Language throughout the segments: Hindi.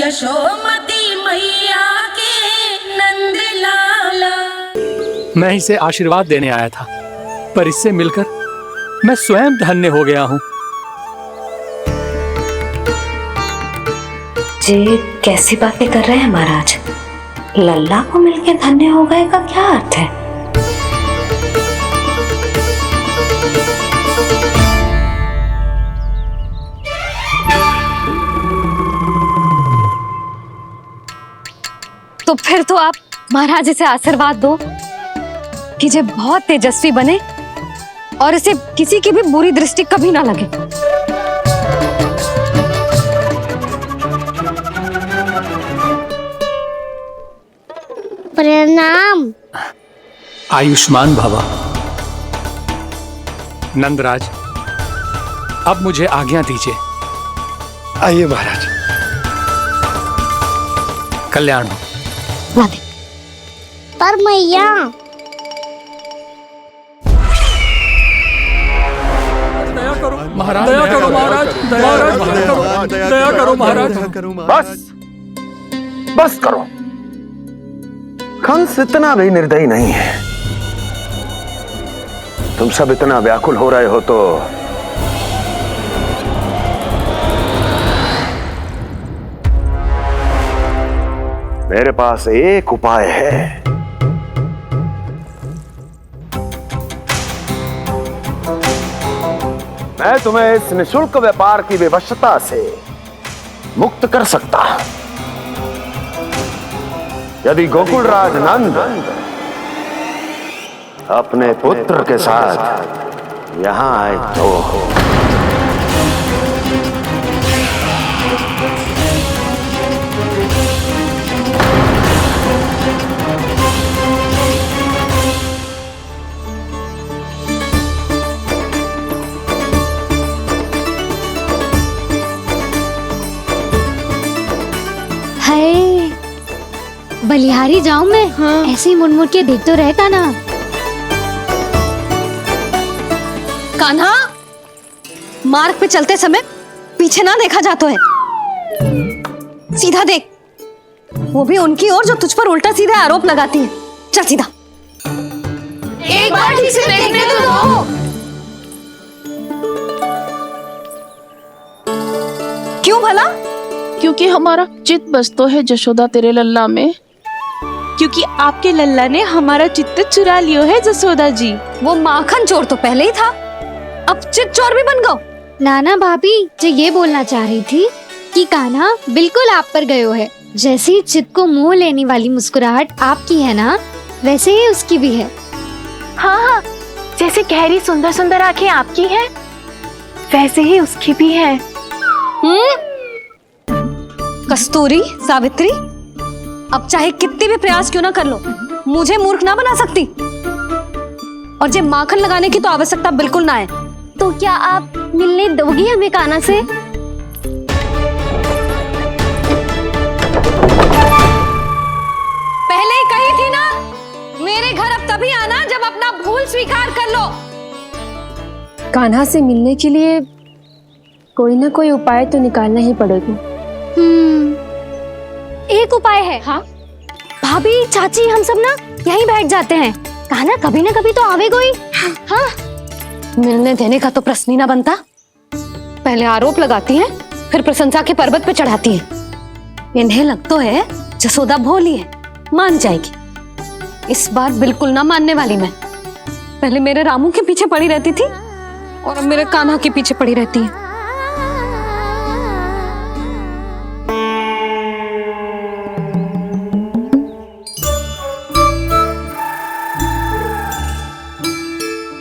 यशोमती मैया के नंद लाला। मैं इसे आशीर्वाद देने आया था, पर इससे मिलकर मैं स्वयं धन्य हो गया हूँ। ये कैसी बातें कर रहे हैं महाराज? लल्ला को मिलके धन्य हो गए का क्या अर्थ है? तो फिर तो आप महाराज से आशीर्वाद दो कि ये बहुत तेजस्वी बने और इसे किसी की भी बुरी दृष्टि कभी ना लगे। प्रणाम। आयुष्मान भवा। नंदराज, अब मुझे आज्ञा दीजिए। आइए महाराज। कल्याण हो। राधे। पर मैया दया करो महाराज, दया करो महाराज, दया करो महाराज। बस करो। कंस इतना भी निर्दयी नहीं है। तुम सब इतना व्याकुल हो रहे हो तो मेरे पास एक उपाय है। मैं तुम्हें इस निःशुल्क व्यापार की विवशता से मुक्त कर सकता हूं। यदि गोकुलराज नंद अपने पुत्र के साथ यहां आए तो हाय, बलिहारी जाऊं मैं? हाँ। ऐसे ही मुड़ के देख तो रहे कान्हा। कान्हा, मार्ग पे चलते समय पीछे ना देखा जाता है। सीधा देख, वो भी उनकी ओर जो तुझ पर उल्टा सीधा आरोप लगाती है। चल सीधा। एक बार ठीक से देखने तो दो। क्यों भला? क्योंकि हमारा चित्त बसतो है जशोदा तेरे लल्ला में। क्योंकि आपके लल्ला ने हमारा चित्त चुरा लियो है जसोदा जी। वो माखन चोर तो पहले ही था, अब चित चोर भी बन गो। नाना भाभी जो ये बोलना चाह रही थी कि कान्हा बिल्कुल आप पर गयो है। जैसे ही चित्त को मोह लेने वाली मुस्कुराहट आपकी है ना, वैसे ही उसकी भी है। हाँ हाँ, जैसे गहरी सुंदर सुंदर आंखें आपकी हैं, वैसे ही उसकी भी है। कस्तूरी, सावित्री, अब चाहे कितने भी प्रयास क्यों ना कर लो, मुझे मूर्ख ना बना सकती। और जे माखन लगाने की तो आवश्यकता बिल्कुल ना है। तो क्या आप मिलने दोगी हमें कान्हा से? पहले ही कही थी ना, मेरे घर अब तभी आना जब अपना भूल स्वीकार कर लो। कान्हा से मिलने के लिए कोई ना कोई उपाय तो निकालना ही पड़ेगा। एक उपाय है। हाँ? भाभी, चाची, हम सब ना यहीं बैठ जाते हैं। कान्हा कभी ना कभी तो आवेगा ही। हाँ? मिलने देने का तो प्रश्न ही ना बनता। पहले आरोप लगाती हैं, फिर प्रशंसा के पर्वत पे चढ़ाती हैं। इन्हें लगता है जसोदा भोली है, मान जाएगी। इस बार बिल्कुल ना मानने वाली मैं। पहले मेरे रामू के पीछे पड़ी रहती थी और अब मेरे कान्हा के पीछे पड़ी रहती है।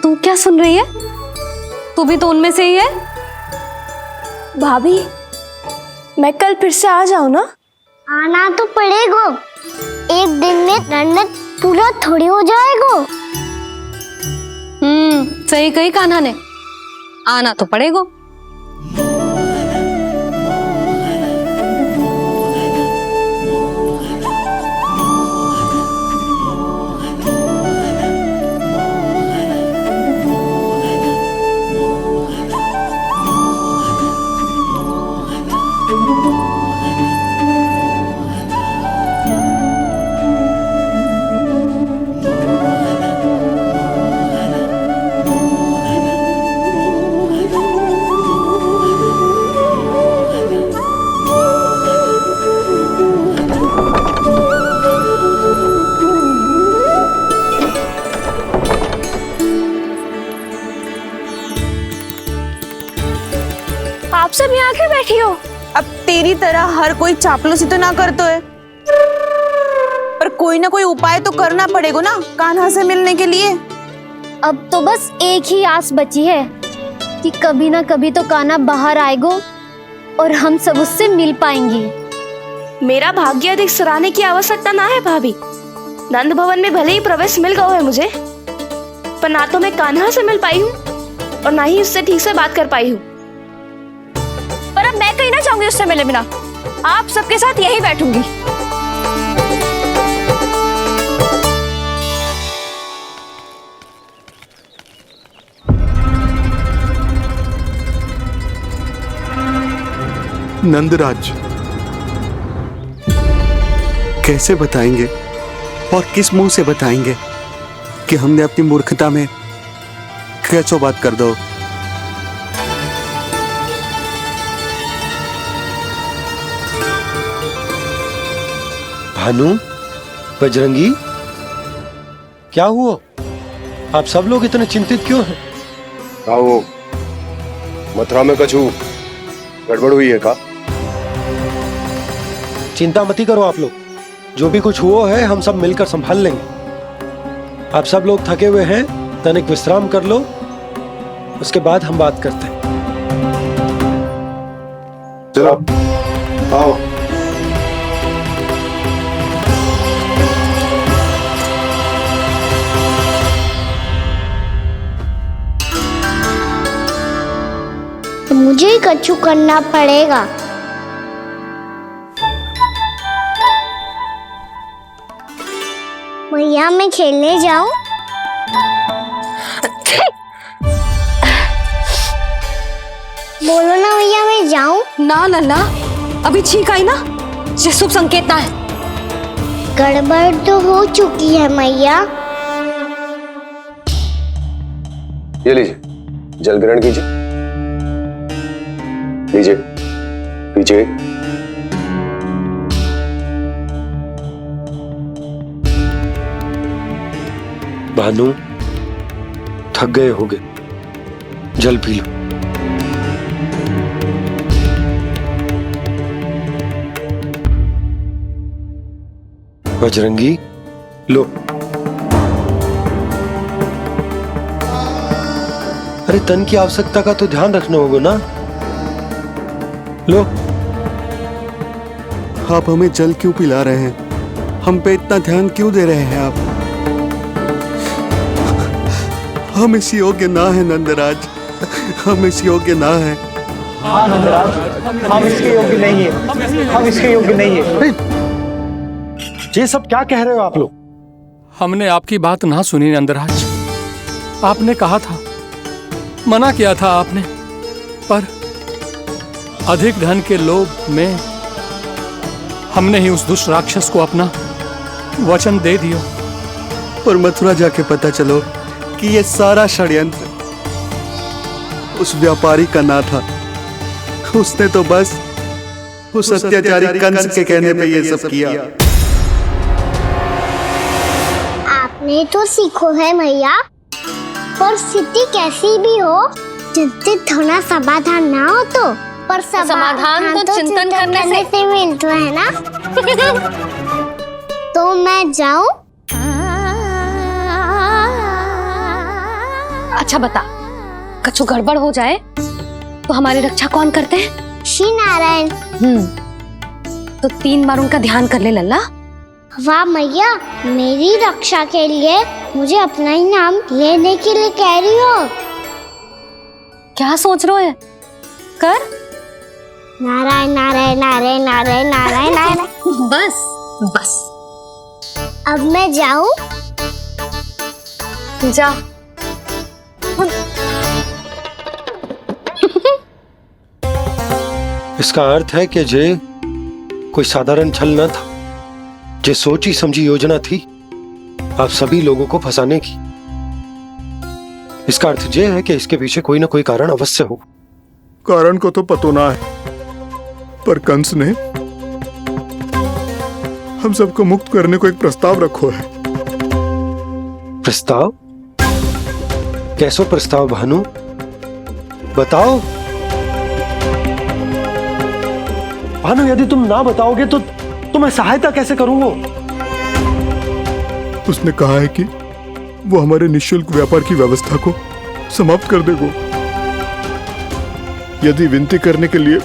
तू क्या सुन रही है? तू भी तो उनमें से ही है। भाभी, मैं कल फिर से आ जाऊं ना? आना तो पड़ेगा। एक दिन में रन्नत पूरा थोड़ी हो जाएगा। सही कही कान्हा ने, आना तो पड़ेगा। यहाँ क्यों बैठी हो? अब तेरी तरह हर कोई चापलूसी तो ना करतो है, पर कोई ना कोई उपाय तो करना पड़ेगा ना कान्हा से मिलने के लिए। अब तो बस एक ही आस बची है कि कभी ना कभी तो कान्हा बाहर आएगो और हम सब उससे मिल पाएंगे। मेरा भाग्य अधिक सराहने की आवश्यकता ना है भाभी। नंद भवन में भले ही प्रवेश मिल गया है मुझे, पर ना तो मैं कान्हा से मिल पाई हूँ और ना ही उससे ठीक से बात कर पाई हूँ। पर अब मैं कहीं ना जाऊंगी उससे मिले बिना, आप सबके साथ यहीं बैठूंगी। नंदराज, कैसे बताएंगे और किस मुंह से बताएंगे कि हमने अपनी मूर्खता में कैसो बात कर दो। भानु, बजरंगी, क्या हुआ? आप सब लोग इतने चिंतित क्यों हैं? आओ, मथुरा में कछु गड़बड़ हुई है का? चिंता मत करो आप लोग, जो भी कुछ हुआ है हम सब मिलकर संभाल लेंगे। आप सब लोग थके हुए हैं, तनिक विश्राम कर लो, उसके बाद हम बात करते हैं। चलो आओ। मुझे ही कछु करना पड़ेगा। मैया मैं खेलने जाऊं? बोलो ना मैया मैं जाऊं? ना लल्ला, अभी छींक आई ना, ये शुभ संकेत ना है। गड़बड़ तो हो चुकी है मैया। ये लीजिए, जल ग्रहण कीजिए। लीजिए, पीछे। भानु, थक गए होगे, जल पी लो। बजरंगी, लो। अरे तन की आवश्यकता का तो ध्यान रखना होगा ना, लो। आप हमें जल क्यों पिला रहे हैं? हम पे इतना ध्यान क्यों दे रहे हैं आप? हम इस योग्य ना है नंदराज, हम इस योग्य ना है। हाँ नंदराज, हम इसके योग्य नहीं है, हम इसके योग्य नहीं है। ये सब क्या कह रहे हो आप लोग? हमने आपकी बात ना सुनी नंदराज। आपने कहा था, मना किया था आपने, पर अधिक धन के लोभ में हमने ही उस दुष्ट राक्षस को अपना वचन दे दिया। और मथुरा जाके पता चलो कि ये सारा षड्यंत्र उस व्यापारी का ना था। उसने तो बस उस अत्याचारी कंस के कहने पे ये सब किया। आपने तो सीखो है मैया, पर स्थिति कैसी भी हो, चिंतित होना समाधान ना हो तो, पर समाधान तो चिंतन करने से मिलता है ना। तो मैं जाऊं? अच्छा बता, कछु गड़बड़ हो जाए तो हमारी रक्षा कौन करते हैं? श्री नारायण। तो 3 बार उनका ध्यान कर ले लल्ला। वाह मैया, मेरी रक्षा के लिए मुझे अपना ही नाम लेने के लिए कह रही हो? क्या सोच रहे हो? कर। नारायण नारायण नारायण नारायण नारायण नारायण। बस बस। अब मैं जाऊं? जा। इसका अर्थ है कि जे कोई साधारण छल न था, जे सोची समझी योजना थी आप सभी लोगों को फंसाने की। इसका अर्थ ये है कि इसके पीछे कोई ना कोई कारण अवश्य हो। कारण को तो पतो ना है, पर कंस ने हम सबको मुक्त करने को एक प्रस्ताव रखो है। प्रस्ताव? कैसो प्रस्ताव भानु, बताओ। भानु, यदि तुम ना बताओगे तो मैं सहायता कैसे करूंगा? उसने कहा है कि वो हमारे निःशुल्क व्यापार की व्यवस्था को समाप्त कर देगा। यदि विनती करने के लिए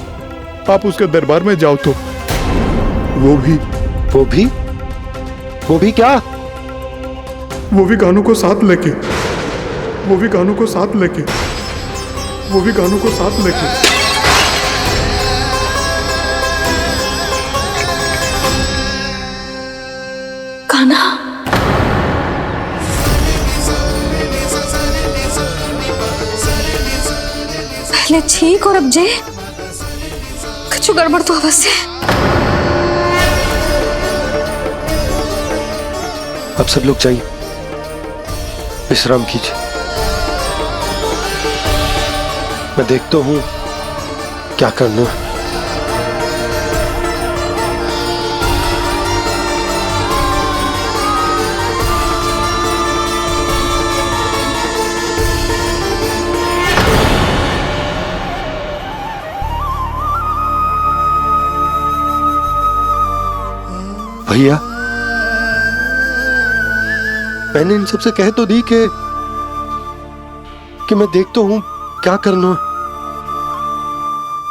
आप उसके दरबार में जाओ तो वो भी क्या? वो भी कानों को साथ लेके कान्हा, पहले ठीक और अब जे कुछ गड़बड़ तो अवश्य है। अब सब लोग जाइए, विश्राम कीजिए। मैं देखता हूं क्या करना है। भैया, मैंने इन सबसे कह तो दी कि मैं देखता हूं क्या करना है,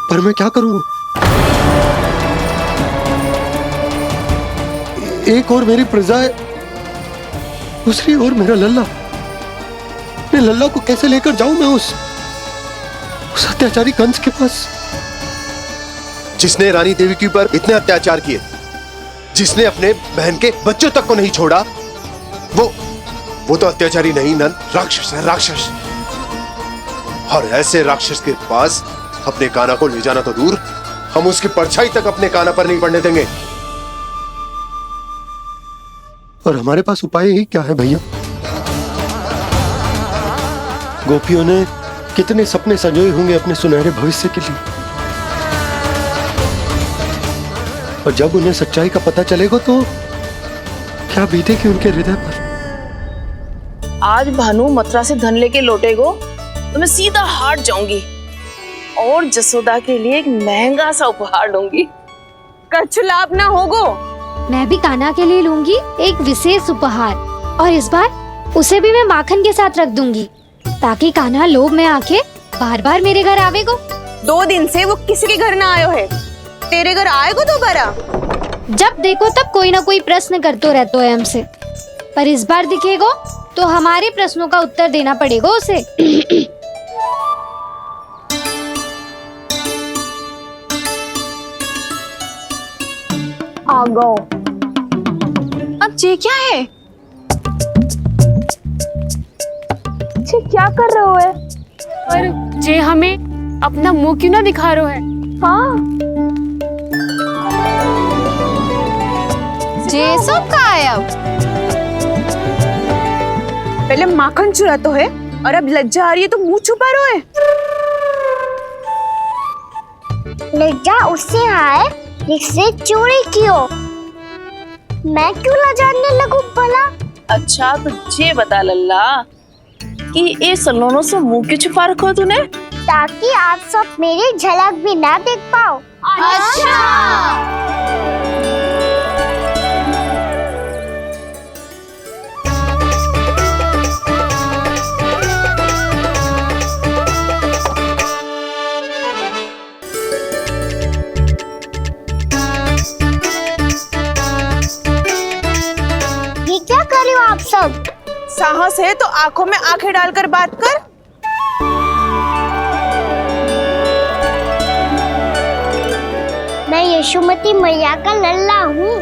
पर मैं क्या करूंगा? एक और मेरी प्रजा है, दूसरी ओर मेरा लल्ला। मैं लल्ला को कैसे लेकर जाऊं मैं उस अत्याचारी कंस के पास, जिसने रानी देवी के ऊपर इतने अत्याचार किए, जिसने अपने बहन के बच्चों तक को नहीं छोड़ा। वो तो अत्याचारी नहीं नंद, राक्षस है, राक्षस। और ऐसे राक्षस के पास अपने कान्हा को ले जाना तो दूर, हम उसकी परछाई तक अपने कान्हा पर नहीं पड़ने देंगे। और हमारे पास उपाय ही क्या है भैया? गोपियों ने कितने सपने संजोए होंगे अपने सुनहरे भविष्य के लिए, और जब उन्हें सच्चाई का पता चलेगा तो क्या बीतेगी उनके हृदय पर। आज भानु मथुरा से धन लेके लौटेगो तो मैं सीधा हाट जाऊंगी और जसोदा के लिए एक महंगा सा उपहार दूंगी। कछु लाभ ना होगो। मैं भी कान्हा के लिए लूंगी एक विशेष उपहार, और इस बार उसे भी मैं माखन के साथ रख दूंगी, ताकि कान्हा लोभ में आके बार बार मेरे घर आवेगो। 2 दिन से वो किसी के घर ना आयो है, तेरे घर आएगो दोबारा? जब देखो तब कोई ना कोई प्रश्न करते रहते है हमसे, पर इस बार दिखेगो तो हमारे प्रश्नों का उत्तर देना पड़ेगा उसे। आ गो। अब जे क्या है? जे क्या कर रहे हो है? पर जे हमें अपना मुंह क्यों ना दिखा रहे है? हाँ, जे सब का है अब? पहले माखन चुरा तो है और अब लज्जा आ रही है तो मुंह छुपा रहे है। लज्जा उससे है जिससे चोरी की हो। मैं क्यों लजाने लगूं भला? अच्छा तो ये बता लल्ला कि ये सलोनों से मुंह क्यों छुपा रखो तूने? ताकि आप सब मेरी झलक भी ना देख पाओ। अच्छा। ये क्या कर रहे हो आप सब? साहस है तो आंखों में आंखें डालकर बात कर। मैं यशोमती मैया का लल्ला हूँ।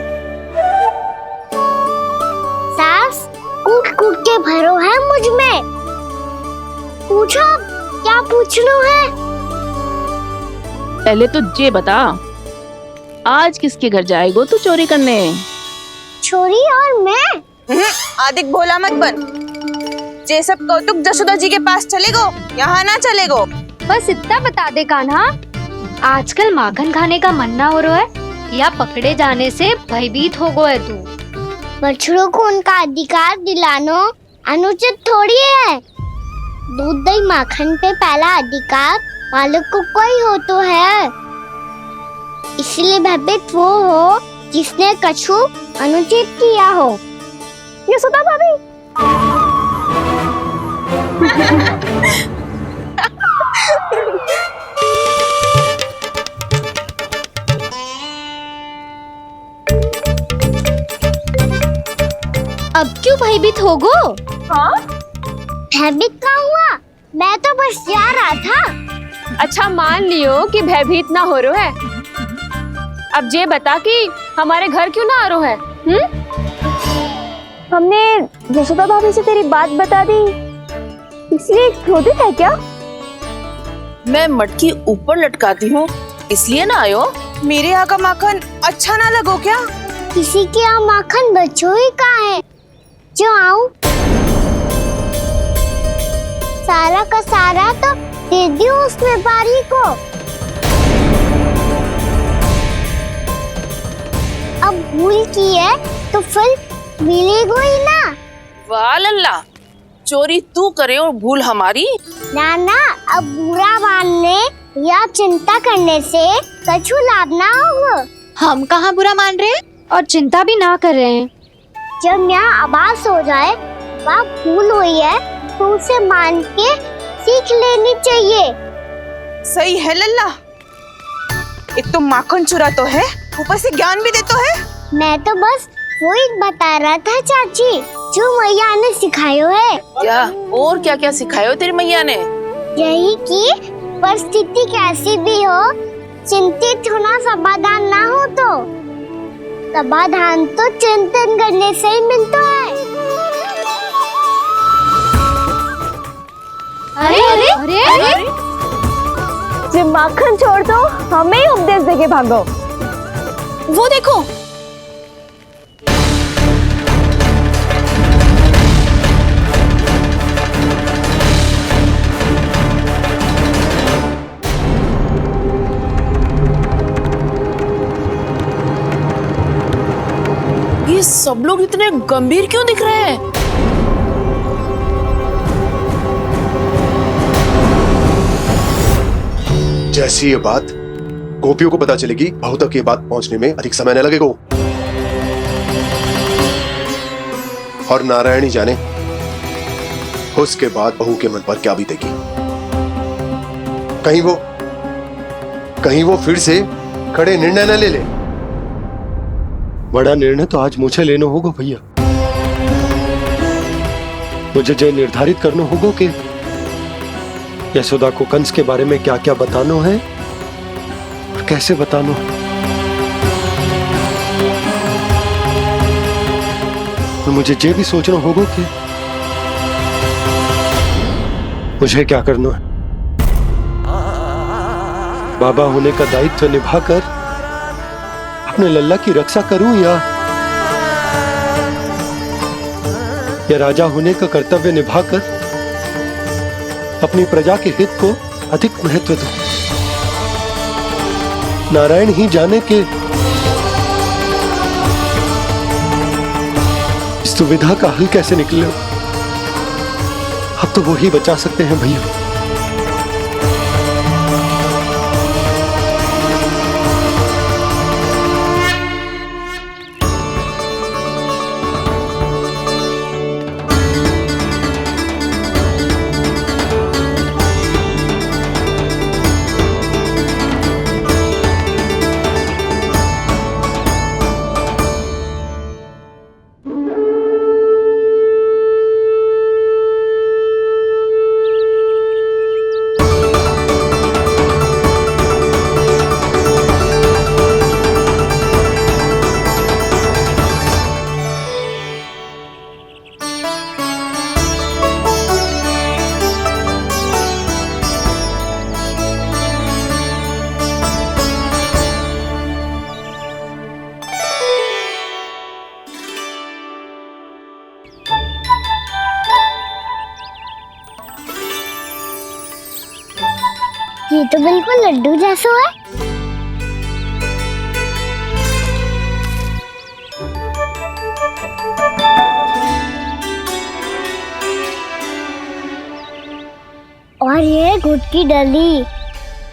सास कूट कूट के भरो है मुझ में। पूछो क्या पूछना है? पहले तो ये बता, आज किसके घर जाएगो तू चोरी करने? छोरी और मैं? आदिक भोला मत बन। जे सब कौतुक जसोदा जी के पास चलेगो, यहाँ ना चलेगो। बस इतना बता दे कान्हा, आजकल माखन खाने का मन ना हो रहा है या पकड़े जाने से भयभीत हो गए तू? बछड़ों को उनका अधिकार दिलाना अनुचित थोड़ी है। दूध दही माखन पे पहला अधिकार मालिक को कोई हो तो है। इसलिए भयभीत वो हो जिसने कछु अनुचित किया हो। यशोदा भाभी। अब क्यों भयभीत हो गो? हाँ? भयभीत क्या हुआ? मैं तो बस जा रहा था। अच्छा मान लियो कि भयभीत ना हो रहा है। अब ये बता कि हमारे घर क्यों ना आ रहा है? हमने यशोदा भाभी से तेरी बात बता दी, इसलिए क्रोधित है क्या? मैं मटकी ऊपर लटकाती हूँ इसलिए ना आयो। मेरे यहाँ का माखन अच्छा ना लगो क्या? किसी के यहाँ माखन बच्चों ही कहाँ है जो आऊं? सारा का सारा तो दे दियो उस व्यापारी को। अब भूल की है तो फल मिलेगा ही ना। वाह लल्ला, चोरी तू करे और भूल हमारी। ना ना, अब बुरा मानने या चिंता करने से कछु लाभ ना होगा। हम कहाँ बुरा मान रहे हैं और चिंता भी ना कर रहे हैं। जब यहाँ आभास हो जाए वह भूल हुई है तो उसे मान के सीख लेनी चाहिए। सही है लल्ला, एक तो माखन चुरा तो है, ऊपर से ज्ञान भी देता है। मैं तो बस वही बता रहा था चाची जो मैया ने सिखायो है। क्या और क्या क्या सिखायो तेरी मैया ने? यही कि परिस्थिति कैसी भी हो चिंतित होना समाधान ना हो तो समाधान तो चिंतन करने से ही मिलता है। अरे अरे अरे, अरे? जब माखन छोड़ दो हमें ही उपदेश देके भागो। वो देखो, ये सब लोग इतने गंभीर क्यों दिख रहे हैं? जैसी ये बात गोपियों को पता चलेगी, बहू तक ये बात पहुंचने में अधिक समय न लगेगा। और नारायणी जाने उसके बाद बहू के मन पर क्या बीतेगी। कहीं वो फिर से खड़े निर्णय न ले ले। बड़ा निर्णय तो आज मुझे लेना होगा भैया। मुझे जो निर्धारित करना होगा कि यशोदा को कंस के बारे में क्या क्या बताना है और कैसे बताना है। और मुझे ये भी सोचना होगा कि मुझे क्या करना है। बाबा होने का दायित्व निभाकर अपने लल्ला की रक्षा करूं या राजा होने का कर्तव्य निभाकर अपनी प्रजा के हित को अधिक महत्व दूं। नारायण ही जाने के इस दुविधा का हल कैसे निकले। अब तो वो ही बचा सकते हैं भैया। ये तो बिल्कुल लड्डू जैसा है। और ये गुड़ की डली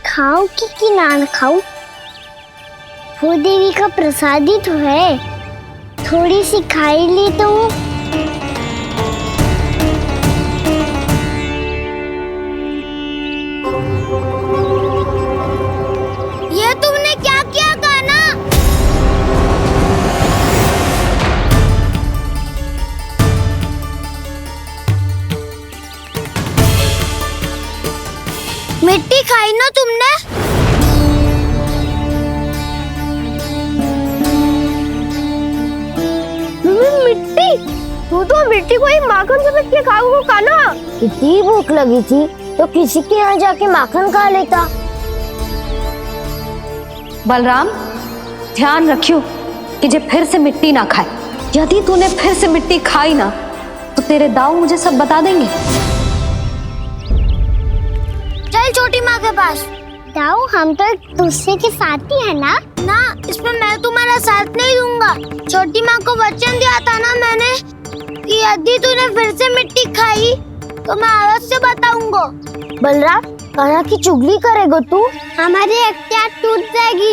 खाऊं कि ना खाऊं? वो देवी का प्रसाद ही तो है, थोड़ी सी खाई ली तो। ये तुमने क्या किया कान्हा? मिट्टी खाई ना तुमने? मिट्टी? तू तो मिट्टी को ही माखन समझ के खाओगे कान्हा। इतनी भूख लगी थी तो किसी के यहाँ जाके माखन खा लेता। बलराम, ध्यान रखियो कि जे फिर से मिट्टी ना खाए। यदि तूने फिर से मिट्टी खाई ना तो तेरे दाऊ मुझे सब बता देंगे। चल छोटी माँ के पास। दाऊ, हम तो एक दूसरे के साथी है ना? ना, इसमें मैं तुम्हारा साथ नहीं दूंगा। छोटी माँ को वचन दिया था ना मैंने कि यदि तूने फिर से मिट्टी खाई तो मैं आवाज से बताऊंगा। बलराम, कान्हा की चुगली करेगा तू? हमारी अख्तियार टूट जाएगी